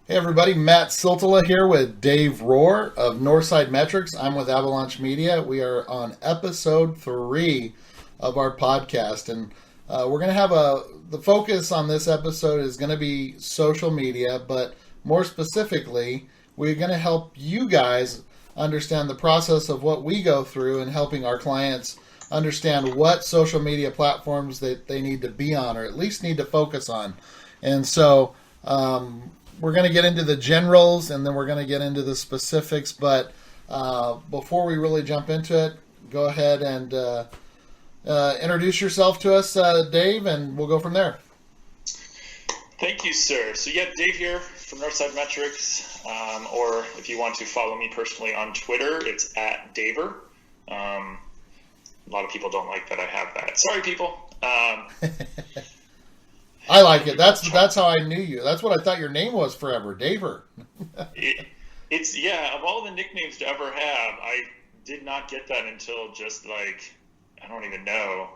Hey everybody, Matt Siltala here with Dave Rohr of Northside Metrics. I'm with Avalanche Media. We are on episode 3 of our podcast, and we're going to have the focus on this episode is going to be social media, but more specifically, we're going to help you guys understand the process of what we go through in helping our clients understand what social media platforms that they need to be on, or at least need to focus on. And so, we're going to get into the generals, and then we're going to get into the specifics. But before we really jump into it, go ahead and introduce yourself to us, Dave, and we'll go from there. Thank you, sir. So yeah, Dave here from Northside Metrics, or if you want to follow me personally on Twitter, it's @Daver. A lot of people don't like that I have that. Sorry, people. I like it. That's how I knew you. That's what I thought your name was forever, Daver. It's of all the nicknames to ever have, I did not get that until just like, I don't even know,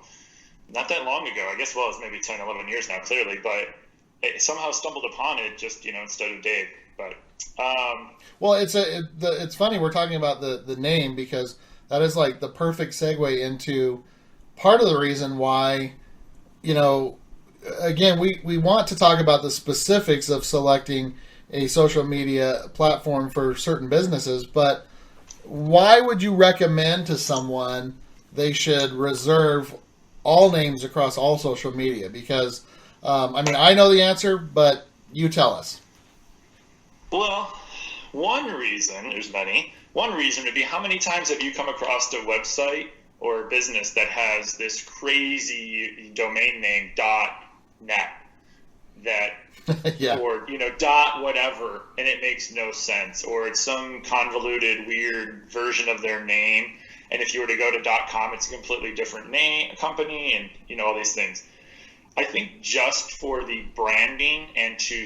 not that long ago. I guess, well, it's maybe 10, 11 years now, clearly, but it somehow stumbled upon it just, instead of Dave. But well, it's funny we're talking about the name, because that is like the perfect segue into part of the reason why, again, we want to talk about the specifics of selecting a social media platform for certain businesses, but why would you recommend to someone they should reserve all names across all social media? Because, I know the answer, but you tell us. Well, one reason would be, how many times have you come across a website or a business that has this crazy domain name .net that yeah. or dot whatever, and it makes no sense, or it's some convoluted weird version of their name, and if you were to go to .com, it's a completely different company, and all these things. I think just for the branding and to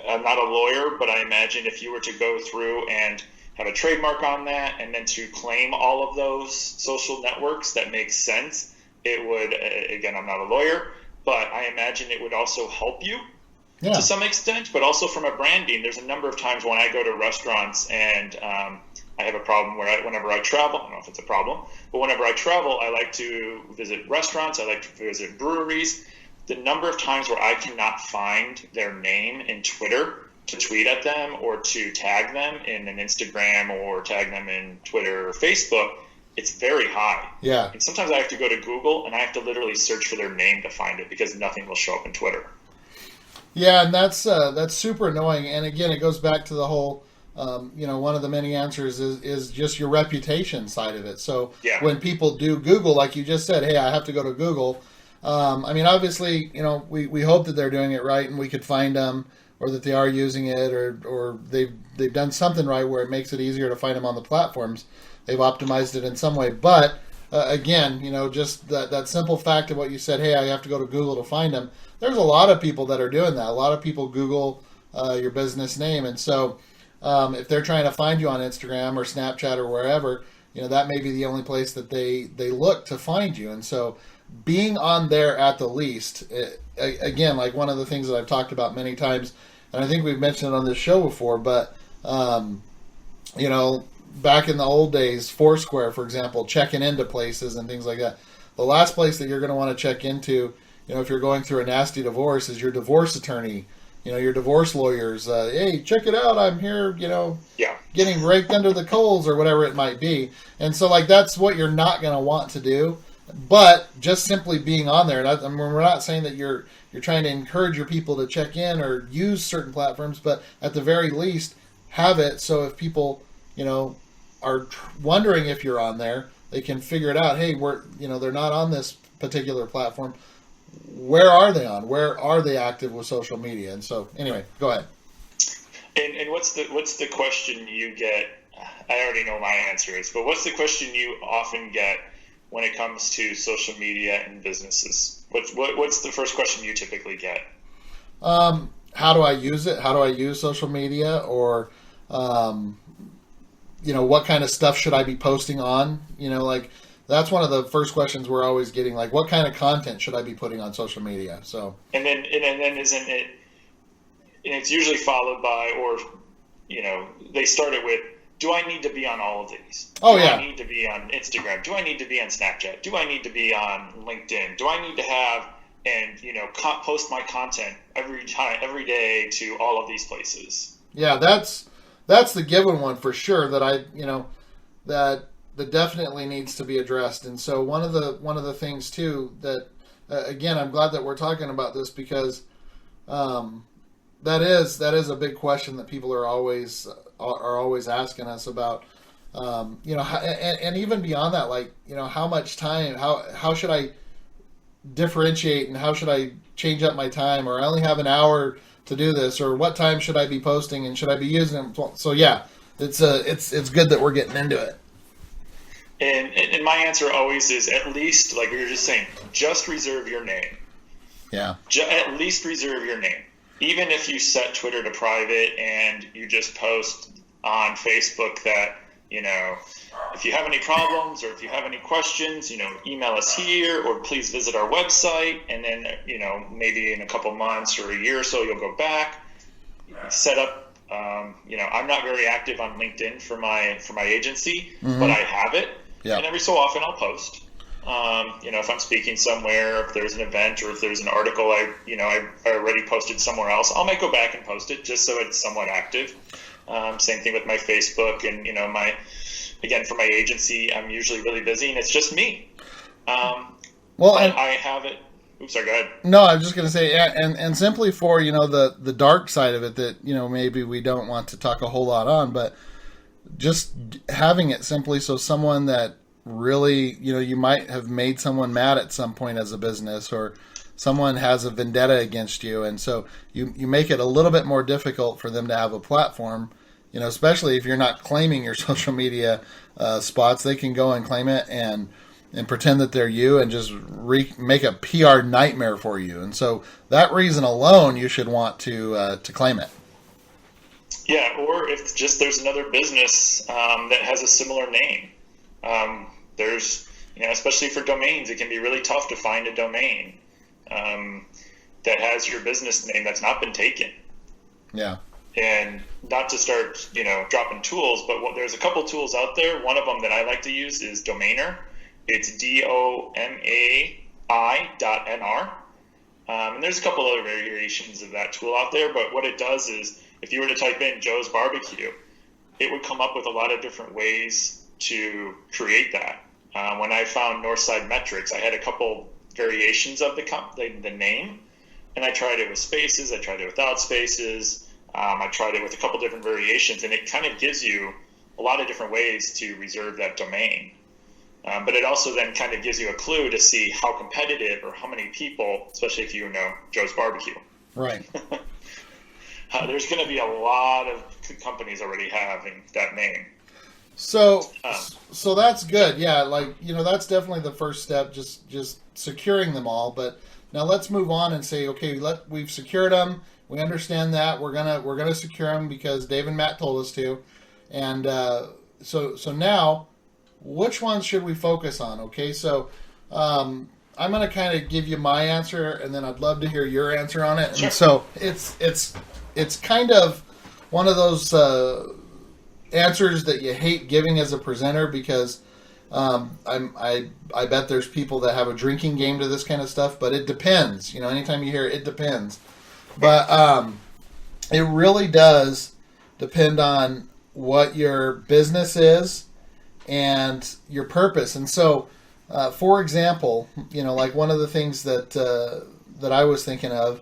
I'm not a lawyer, but I imagine if you were to go through and have a trademark on that and then to claim all of those social networks, that makes sense. It would, again, I'm not a lawyer, but I imagine it would also help you to some extent. But also from a branding, there's a number of times when I go to restaurants and I have a problem where whenever I travel, I don't know if it's a problem, but whenever I travel, I like to visit restaurants, I like to visit breweries. The number of times where I cannot find their name in Twitter to tweet at them or to tag them in an Instagram or tag them in Twitter or Facebook, it's very high. Yeah. And sometimes I have to go to Google and I have to literally search for their name to find it, because nothing will show up in Twitter. Yeah, and that's super annoying. And again, it goes back to the whole, one of the many answers is just your reputation side of it. So when people do Google, like you just said, hey, I have to go to Google. Obviously, we hope that they're doing it right and we could find them, or that they are using it, or they've done something right where it makes it easier to find them on the platforms. They've optimized it in some way. But again, just that simple fact of what you said, hey, I have to go to Google to find them. There's a lot of people that are doing that. A lot of people Google your business name. And so if they're trying to find you on Instagram or Snapchat or wherever, that may be the only place that they look to find you. And so being on there at the least, again, like one of the things that I've talked about many times, and I think we've mentioned it on this show before, but, back in the old days, Foursquare, for example, checking into places and things like that. The last place that you're going to want to check into, if you're going through a nasty divorce, is your divorce attorney, your divorce lawyers. Hey, check it out. I'm here, getting raked under the coals or whatever it might be. And so, that's what you're not going to want to do. But just simply being on there, and we're not saying that you're trying to encourage your people to check in or use certain platforms, but at the very least, have it so if people, are wondering if you're on there, they can figure it out. Hey, they're not on this particular platform. Where are they on? Where are they active with social media? And so, anyway, go ahead. And what's the question you get? I already know my answer is, but what's the question you often get when it comes to social media and businesses? What's the first question you typically get? How do I use it? How do I use social media? Or, what kind of stuff should I be posting on? That's one of the first questions we're always getting. Like, what kind of content should I be putting on social media? So, and then isn't it? and it's usually followed by, or they start it with, do I need to be on all of these? Oh, do yeah. I need to be on Instagram? Do I need to be on Snapchat? Do I need to be on LinkedIn? Do I need to have and post my content every day to all of these places? Yeah, that's the given one for sure. That definitely needs to be addressed. And so one of the things too that again, I'm glad that we're talking about this because that is a big question that people are always asking us about. And even beyond that, like, how much time, how should I differentiate and how should I change up my time, or I only have an hour to do this, or what time should I be posting and should I be using it? So yeah, it's good that we're getting into it. And my answer always is, at least, like we were just saying, just reserve your name. Yeah. At least reserve your name. Even if you set Twitter to private and you just post on Facebook that, if you have any problems or if you have any questions, email us here or please visit our website. And then, maybe in a couple months or a year or so, you'll go back, set up. I'm not very active on LinkedIn for my agency, but I have it. Yeah. And every so often I'll post. If I'm speaking somewhere, if there's an event or if there's an article I already posted somewhere else, I might go back and post it just so it's somewhat active. Same thing with my Facebook and, for my agency, I'm usually really busy and it's just me. I have it. Oops, sorry, go ahead. No, I was just going to say, and simply for, the dark side of it that, maybe we don't want to talk a whole lot on, but just having it simply so someone that really, you might have made someone mad at some point as a business, or someone has a vendetta against you, and so you make it a little bit more difficult for them to have a platform, especially if you're not claiming your social media spots. They can go and claim it and pretend that they're you and just make a PR nightmare for you. And so that reason alone, you should want to claim it. Yeah, or if there's another business that has a similar name. There's, especially for domains, it can be really tough to find a domain that has your business name that's not been taken. Yeah. And not to start, dropping tools, but there's a couple tools out there. One of them that I like to use is Domainer. It's DOMAI.NR. And there's a couple other variations of that tool out there, but what it does is, if you were to type in Joe's Barbecue, it would come up with a lot of different ways to create that. When I found Northside Metrics, I had a couple variations of the name, and I tried it with spaces, I tried it without spaces, I tried it with a couple different variations, and it kind of gives you a lot of different ways to reserve that domain. But it also then kind of gives you a clue to see how competitive or how many people, especially if you know Joe's Barbecue. Right. There's going to be a lot of companies already having that name. So that's good. Yeah, that's definitely the first step, just securing them all. But now let's move on and say, okay, we've secured them. We understand that we're gonna secure them because Dave and Matt told us to. And so now, which ones should we focus on? Okay, so I'm going to kind of give you my answer, and then I'd love to hear your answer on it. Sure. And so it's kind of one of those answers that you hate giving as a presenter because I bet there's people that have a drinking game to this kind of stuff, but it depends. Anytime you hear it depends. But it really does depend on what your business is and your purpose. And so, for example, like one of the things that I was thinking of,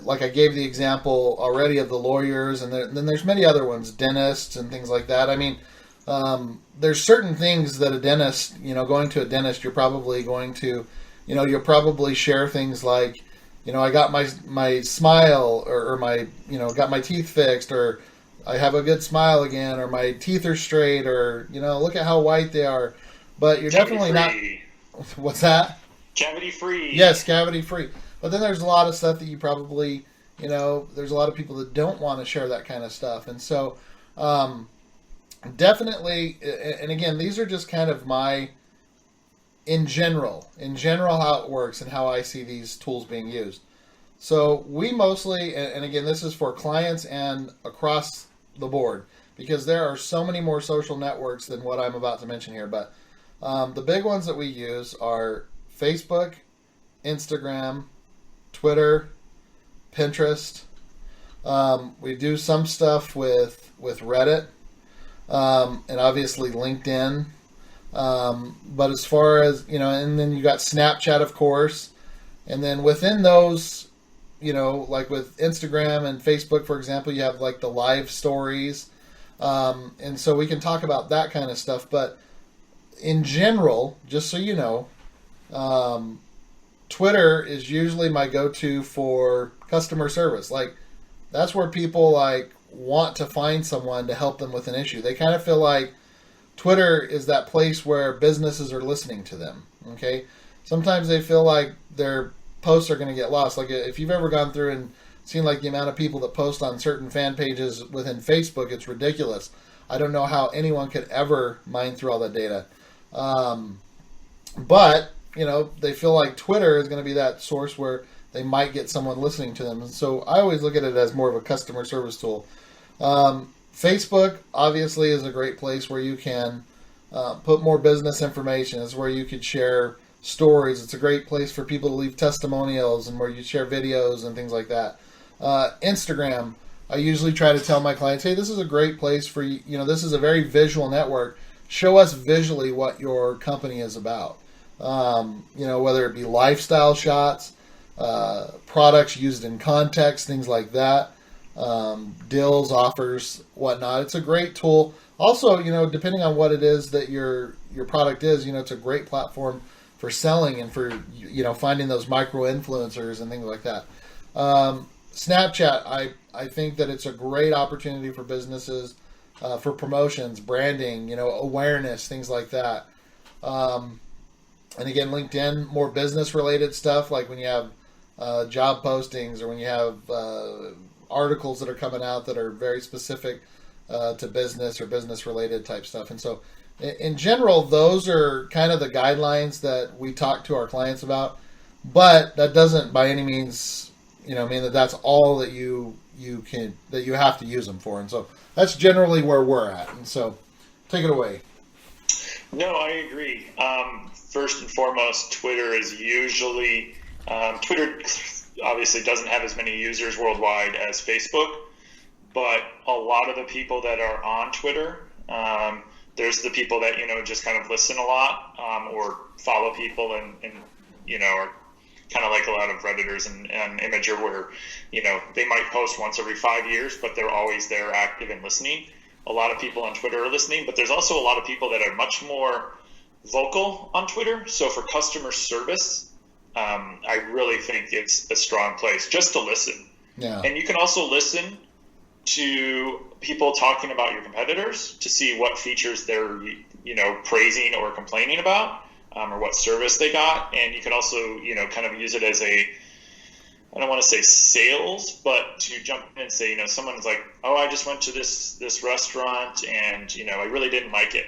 like I gave the example already of the lawyers, and then there's many other ones, dentists and things like that. I mean, there's certain things that a dentist, going to a dentist, you're probably going to, you'll probably share things like, I got my smile or my, got my teeth fixed, or I have a good smile again, or my teeth are straight, or, look at how white they are. But you're definitely not. What's that? Cavity free. Yes, cavity free. But then there's a lot of stuff that you probably, there's a lot of people that don't want to share that kind of stuff. And so, definitely, and again, these are just kind of in general how it works and how I see these tools being used. So we mostly, and again, this is for clients and across the board, because there are so many more social networks than what I'm about to mention here. But the big ones that we use are Facebook, Instagram, Twitter, Pinterest. We do some stuff with Reddit, and obviously LinkedIn. But as far as, and then you got Snapchat, of course. And then within those, like with Instagram and Facebook, for example, you have like the live stories. And so we can talk about that kind of stuff. But in general, just so you know, Twitter is usually my go-to for customer service. Like, that's where people like want to find someone to help them with an issue. They kind of feel like Twitter is that place where businesses are listening to them. Okay. Sometimes they feel like their posts are going to get lost. Like, if you've ever gone through and seen like the amount of people that post on certain fan pages within Facebook, it's ridiculous. I don't know how anyone could ever mine through all that data. But they feel like Twitter is going to be that source where they might get someone listening to them. And so I always look at it as more of a customer service tool. Facebook obviously is a great place where you can put more business information. It's where you could share stories. It's a great place for people to leave testimonials and where you share videos and things like that. Instagram, I usually try to tell my clients, hey, this is a great place for you. This is a very visual network. Show us visually what your company is about. Whether it be lifestyle shots, products used in context, things like that, deals, offers, whatnot. It's a great tool. Also, depending on what it is that your product is, it's a great platform for selling and for, finding those micro influencers and things like that. Snapchat, I think that it's a great opportunity for businesses, for promotions, branding, awareness, things like that. And again, LinkedIn, more business related stuff, like when you have job postings or when you have articles that are coming out that are very specific to business or business related type stuff. And so in general, those are kind of the guidelines that we talk to our clients about, but that doesn't by any means, mean that that's all that you have to use them for. And so that's generally where we're at. And so take it away. No, I agree. First and foremost, Twitter is usually, Twitter obviously doesn't have as many users worldwide as Facebook, but a lot of the people that are on Twitter, there's the people that, just kind of listen a lot, or follow people and are kind of like a lot of Redditors and Imager where, they might post once every 5 years, but they're always there active and listening. A lot of people on Twitter are listening, but there's also a lot of people that are much more vocal on Twitter. So for customer service, I really think it's a strong place just to listen. Yeah. And you can also listen to people talking about your competitors to see what features they're, praising or complaining about, or what service they got. And you can also, kind of use it as I don't want to say sales, but to jump in and say, someone's like, oh, I just went to this restaurant and, I really didn't like it.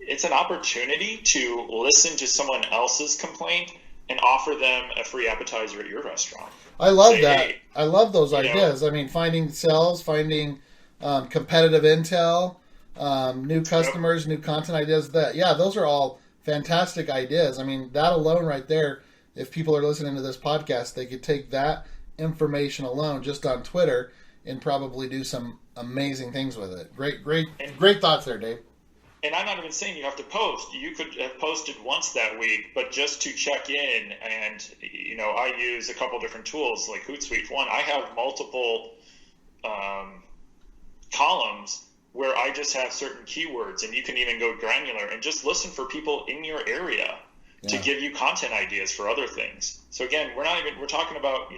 It's an opportunity to listen to someone else's complaint and offer them a free appetizer at your restaurant. I love that. Hey, I love those ideas. I mean, finding sales, finding competitive intel, new customers, new content ideas. Those are all fantastic ideas. I mean, that alone right there, if people are listening to this podcast, they could take that information alone just on Twitter and probably do some amazing things with it. Great thoughts there, Dave. And I'm not even saying you have to post. You could have posted once that week, but just to check in. And, I use a couple different tools like Hootsuite. One, I have multiple columns where I just have certain keywords, and you can even go granular and just listen for people in your area to give you content ideas for other things. So again, we're talking about,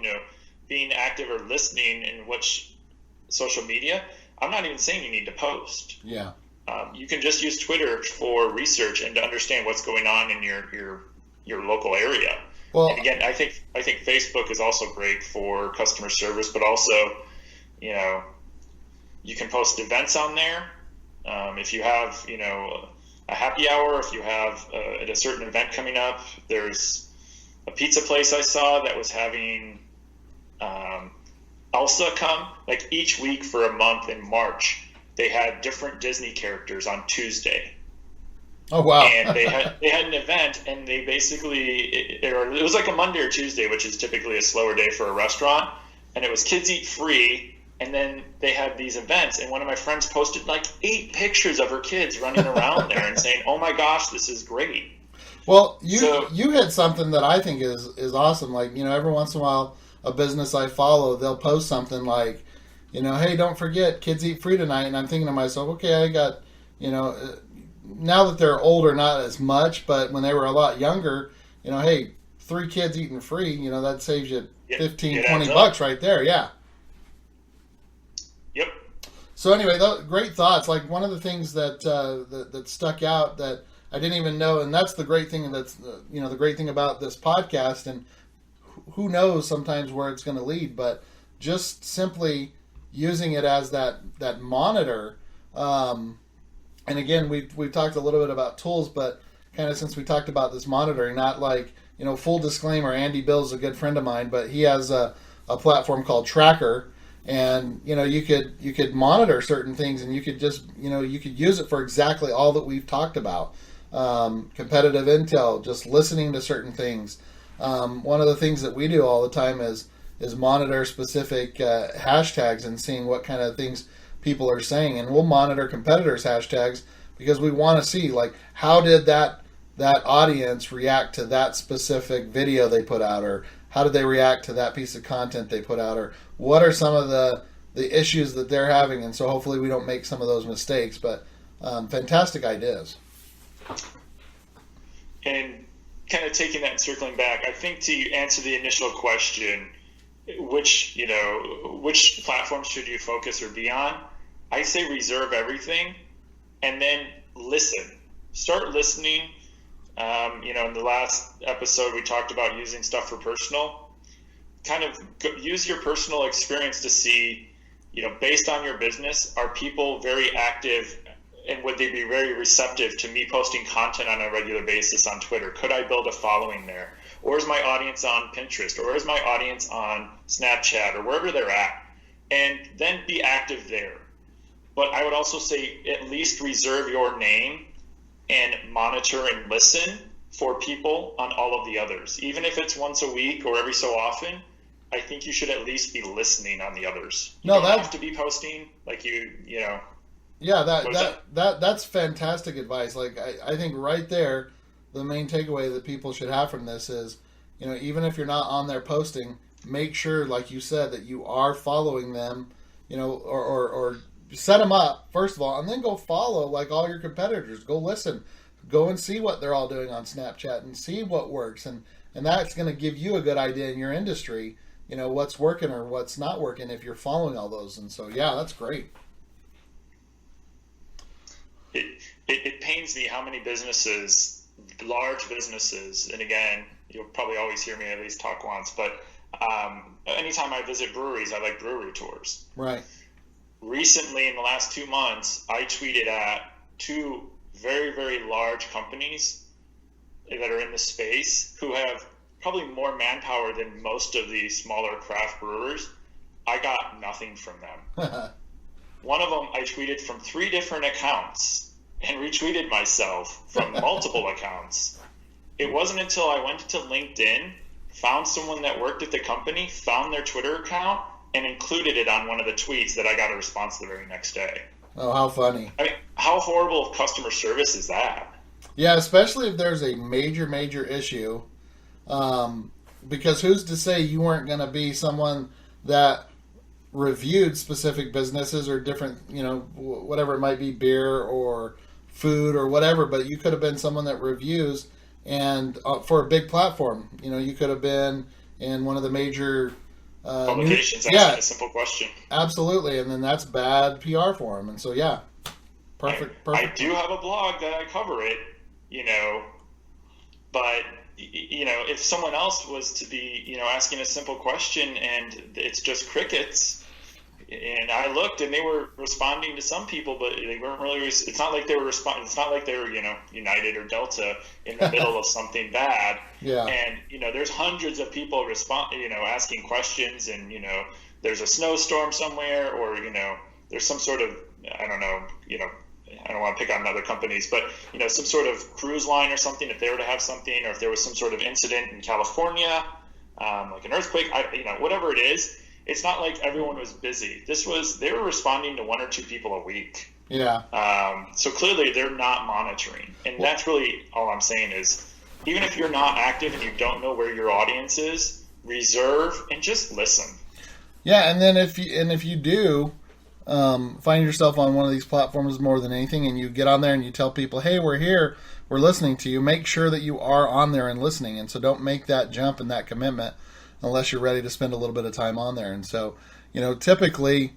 being active or listening in which social media. I'm not even saying you need to post. Yeah. You can just use Twitter for research and to understand what's going on in your local area. Well, and again, I think Facebook is also great for customer service, but also, you can post events on there. If you have, a happy hour, if you have at a certain event coming up, there's a pizza place I saw that was having Elsa come. Like each week for a month in March, they had different Disney characters on Tuesday. Oh wow! And they had an event, and they basically it was like a Monday or Tuesday, which is typically a slower day for a restaurant, and it was kids eat free. And then they had these events, and one of my friends posted like 8 pictures of her kids running around there and saying, "Oh my gosh, this is great." Well, you hit something that I think is awesome. Like, every once in a while, a business I follow, they'll post something like, hey, don't forget, kids eat free tonight. And I'm thinking to myself, okay, I got, now that they're older, not as much, but when they were a lot younger, hey, 3 kids eating free, that saves you 15, 20 bucks right there. Yeah. Yep. So anyway, great thoughts. Like one of the things that that stuck out that I didn't even know, and that's the great thing. That's the great thing about this podcast, and who knows sometimes where it's going to lead. But just simply using it as that monitor. And again, we've talked a little bit about tools, but kind of since we talked about this monitoring, not like full disclaimer. Andy Bill's a good friend of mine, but he has a platform called Tracker. And you could monitor certain things, and you could just you could use it for exactly all that we've talked about. Competitive intel, just listening to certain things. One of the things that we do all the time is monitor specific hashtags and seeing what kind of things people are saying, and we'll monitor competitors' hashtags because we want to see like how did that audience react to that specific video they put out, or how did they react to that piece of content they put out, or what are some of the issues that they're having? And so hopefully we don't make some of those mistakes, but fantastic ideas. And kind of taking that and circling back, I think to answer the initial question, which platforms should you focus or be on? I say reserve everything and then listen. Start listening. In the last episode, we talked about using stuff for personal. Kind of use your personal experience to see, based on your business, are people very active and would they be very receptive to me posting content on a regular basis on Twitter? Could I build a following there? Or is my audience on Pinterest? Or is my audience on Snapchat or wherever they're at? And then be active there. But I would also say at least reserve your name and monitor and listen for people on all of the others. Even if it's once a week or every so often, I think you should at least be listening on the others. You don't have to be posting like Yeah, that's fantastic advice. Like I think right there, the main takeaway that people should have from this is, even if you're not on there posting, make sure, like you said, that you are following them, or set them up first of all, and then go follow like all your competitors. Go listen, go and see what they're all doing on Snapchat and see what works, and that's going to give you a good idea in your industry, what's working or what's not working if you're following all those. And so, yeah, that's great. It pains me how many businesses, large businesses, and again, you'll probably always hear me at least talk once, but anytime I visit breweries, I like brewery tours. Right. Recently, in the last 2 months, I tweeted at 2 very, very large companies that are in the space who have probably more manpower than most of the smaller craft brewers. I got nothing from them. One of them I tweeted from 3 different accounts and retweeted myself from multiple accounts. It wasn't until I went to LinkedIn, found someone that worked at the company, found their Twitter account, and included it on one of the tweets that I got a response the very next day. Oh, how funny. I mean, how horrible of customer service is that? Yeah, especially if there's a major issue. Because who's to say you weren't going to be someone that reviewed specific businesses or different, whatever it might be, beer or food or whatever, but you could have been someone that reviews and for a big platform. You could have been in one of the major publications asking a simple question. Absolutely, and then that's bad PR for them. And so, yeah, perfect. I do have a blog that I cover it, but if someone else was to be, asking a simple question and it's just crickets, And I looked, and they were responding to some people, but they weren't really. It's not like they were responding. It's not like they were, United or Delta in the middle of something bad. Yeah. And there's hundreds of people asking questions, and there's a snowstorm somewhere, or there's some sort of, I don't know, I don't want to pick on other companies, but some sort of cruise line or something. If they were to have something, or if there was some sort of incident in California, like an earthquake, whatever it is. It's not like everyone was busy. They were responding to 1 or 2 people a week. Yeah. So clearly they're not monitoring. And that's really all I'm saying is, even if you're not active and you don't know where your audience is, reserve and just listen. Yeah. And then if you do find yourself on one of these platforms more than anything, and you get on there and you tell people, hey, we're here, we're listening to you, make sure that you are on there and listening. And so don't make that jump and that commitment unless you're ready to spend a little bit of time on there. And so, typically,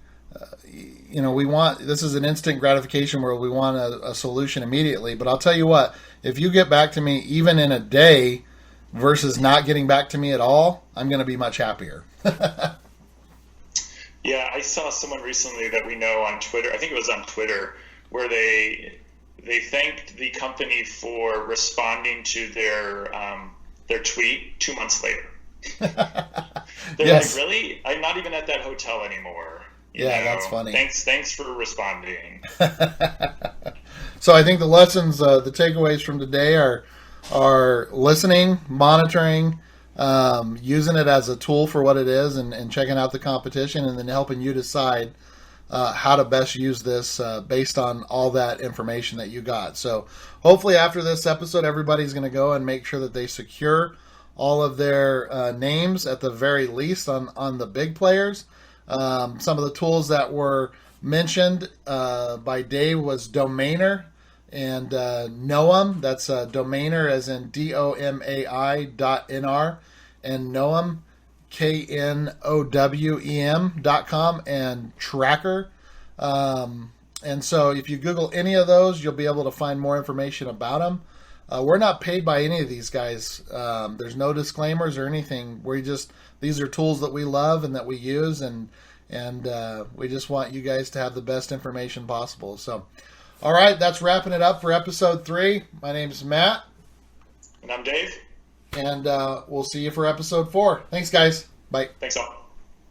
we want, this is an instant gratification where we want a solution immediately. But I'll tell you what, if you get back to me even in a day versus not getting back to me at all, I'm going to be much happier. Yeah, I saw someone recently that we know on Twitter, I think it was on Twitter, where they thanked the company for responding to their tweet 2 months later. They're yes. Like, really? I'm not even at that hotel anymore. That's funny. Thanks for responding. So I think the lessons, the takeaways from today are listening, monitoring, using it as a tool for what it is, and checking out the competition, and then helping you decide how to best use this based on all that information that you got. So hopefully after this episode, everybody's going to go and make sure that they secure all of their names at the very least on the big players. Some of the tools that were mentioned by Dave was Domainer and Knowem. That's Domainer as in DOMAI.NR, and Knowem, KNOWEM.com, and Tracker. And so if you Google any of those, you'll be able to find more information about them. We're not paid by any of these guys. There's no disclaimers or anything. These are tools that we love and that we use, and we just want you guys to have the best information possible. So, all right, that's wrapping it up for episode 3. My name's Matt. And I'm Dave. And we'll see you for episode 4. Thanks, guys. Bye. Thanks all.